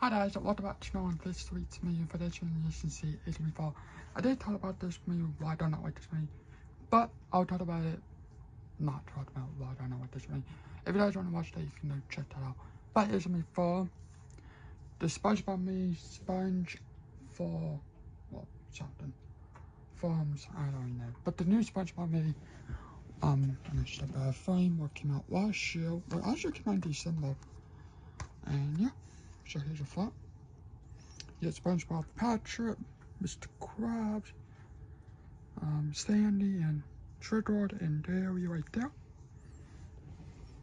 Hi guys, welcome back to on this week's menu. For this one, you can see it's me for. I did talk about this menu, why I don't know what this menu, but I'll talk about it, not talk about why I don't know what this menu. If you guys want to watch that, you can go check that out. But it's me for the SpongeBob me sponge for, well, something. From, I don't know. But the new SpongeBob me, Mr. Bad Frame, what came out last year, but actually came out in December. And yeah, so here's a flop. You get SpongeBob Patrick, Mr. Krabs, Sandy, and Triggered and Dairy right there.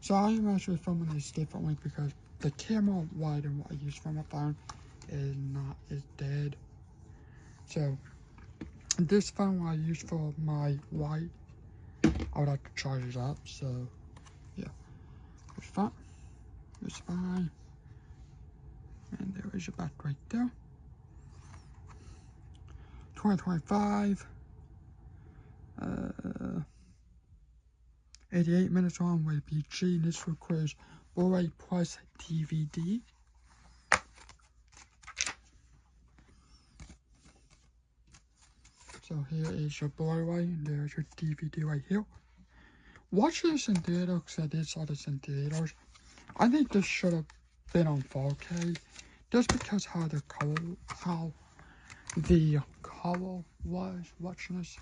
So I am actually filming this differently because the camera light and what I use for my phone is dead. So this phone I use for my light, I would have to charge it up. So yeah, it's fine. It's fine. And there is your back right there. 2025. 88 minutes on with PG, and this requires Blu-ray plus DVD. So here is your Blu-ray, and there's your DVD right here. Watch this in theater, because I did saw this in theaters. I think this should have been on 4K, just because how the color was watching this.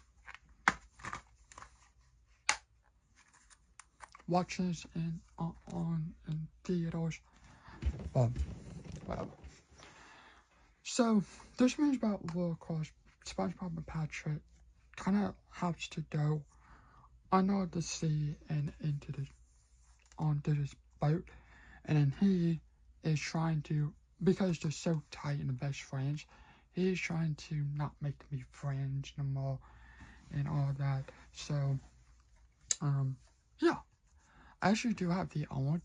Watching this in theaters. Whatever. So this means about Warcross, SpongeBob and Patrick kind of has to go under the sea and onto this boat, and then he is trying to, because they're so tight and the best friends, he is trying to not make them be friends no more and all that. So yeah, I actually do have the old,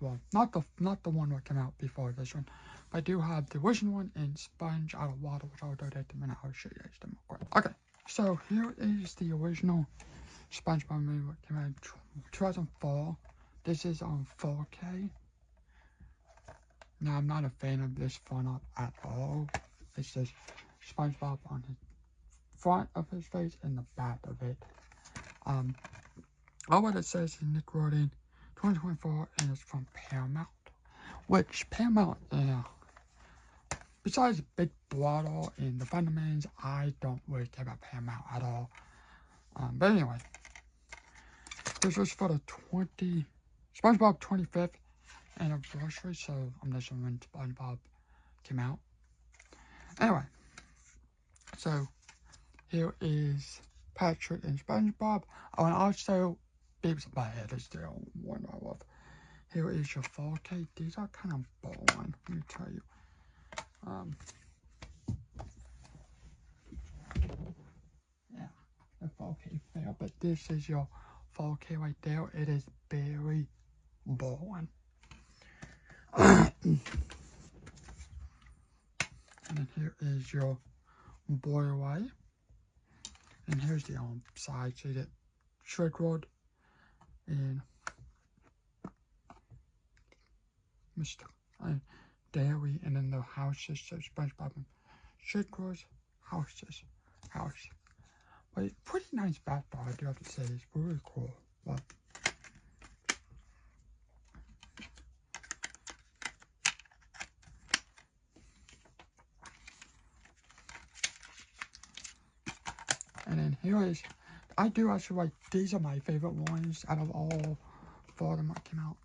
well, not the one that came out before this one, but I do have the original one in Sponge Out of Water, which I'll do that in a minute. I'll show you guys them. Okay, so here is the original SpongeBob movie that came out in 2004. This is on 4K. Now, I'm not a fan of this font at all. It says SpongeBob on the front of his face and the back of it. All what it says is Nickelodeon 2024, and it's from Paramount. Which Paramount, besides Big Brother and the Fundamentals, I don't really care about Paramount at all. But anyway, this was for the SpongeBob 25th anniversary, so I'm just when SpongeBob came out. Anyway, so here is Patrick and SpongeBob. Oh, and also Beavis and Butthead is the one I love. Here is your 4K. These are kind of boring, let me tell you. Yeah, the 4K fail, but this is your 4K right there. It is very boring. And then here is your Blu-ray. And here's the side, so you get Triggered and Mr. Dairy, and then the houses, so SpongeBob and Triggered's house. But it's pretty nice backdrop, I do have to say. It's really cool. But and then here is, I do actually like, these are my favorite ones out of all 4 of them that came out.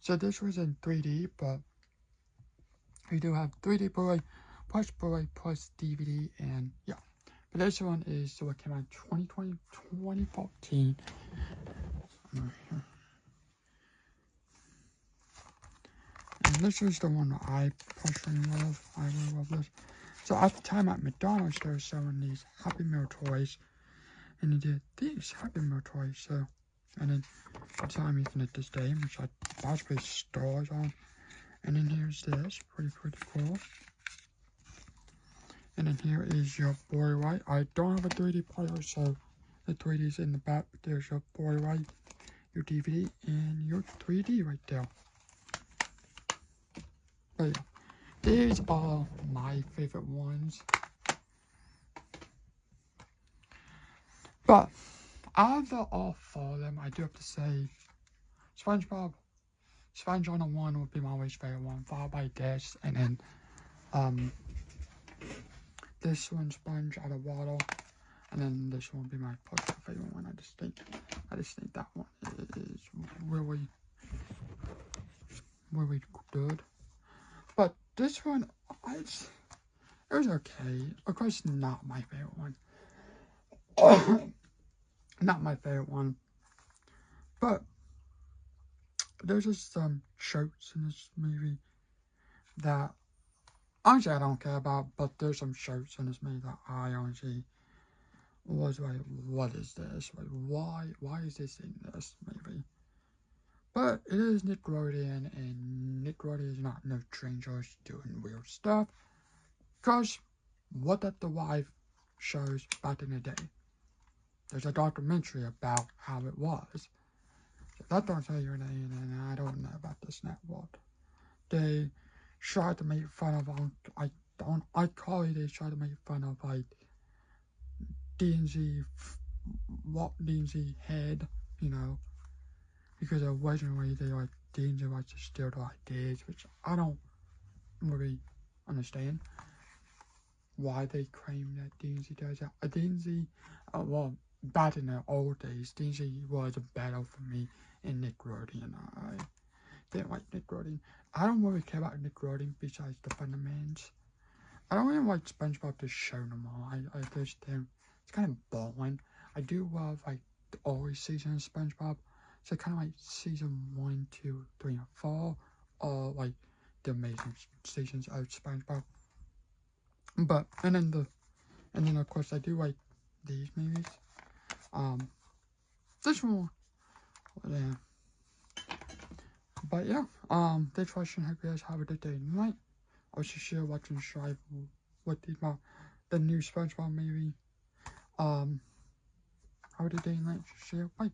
So this was in 3D, but we do have 3D Blu-ray plus DVD, and yeah. But this one is what came out in 2014. And this is the one that I personally love. I really love this. So at the time at McDonald's, they were selling these Happy Meal toys, and they did these Happy Meal toys. So, and then at the time, even at this day, which I possibly stores on. And then here's this, pretty cool. And then here is your Blu-ray. I don't have a 3D player, so the 3D is in the back. But there's your Blu-ray, your DVD, and your 3D right there. But yeah, these are my favorite ones. But out of all four of them, I do have to say SpongeBob, Sponge on the one would be my least favorite one, followed by this, and then this one, Sponge out of water, and then this one would be my personal favorite one. I just think that one is really, really good. But this one, it was okay. Of course, not my favorite one. Not my favorite one. But there's just some jokes in this movie that honestly I don't care about, but there's some jokes in this movie that I honestly was like, what is this? Like, why is this in this movie? But it is Nickelodeon, and Nickelodeon is not no strangers doing weird stuff. Cause what that the wife shows back in the day. There's a documentary about how it was. So that don't tell you anything, and I don't know about this network. They tried to make fun of iCarly. They tried to make fun of like DNZ, what DNZ had, you know, because originally they like DNZ likes to steal the ideas, which I don't really understand why they claim that DNZ does that. DNZ, well, back in the old days, DNZ was better for me in Nickelodeon. I didn't like Nickelodeon. I don't really care about Nickelodeon besides the Fundamentals. I don't really like SpongeBob to show no more. I just think it's kind of boring. I do love like the early season of SpongeBob. So kind of like season 1, 2, 3, and 4, or like the amazing seasons of SpongeBob. But and then of course I do like these movies. This one, yeah. But yeah, thanks for watching. Hope you guys have a good day and night. I was just here watching Strive with the new SpongeBob movie. Have a good day and night. See you. Bye.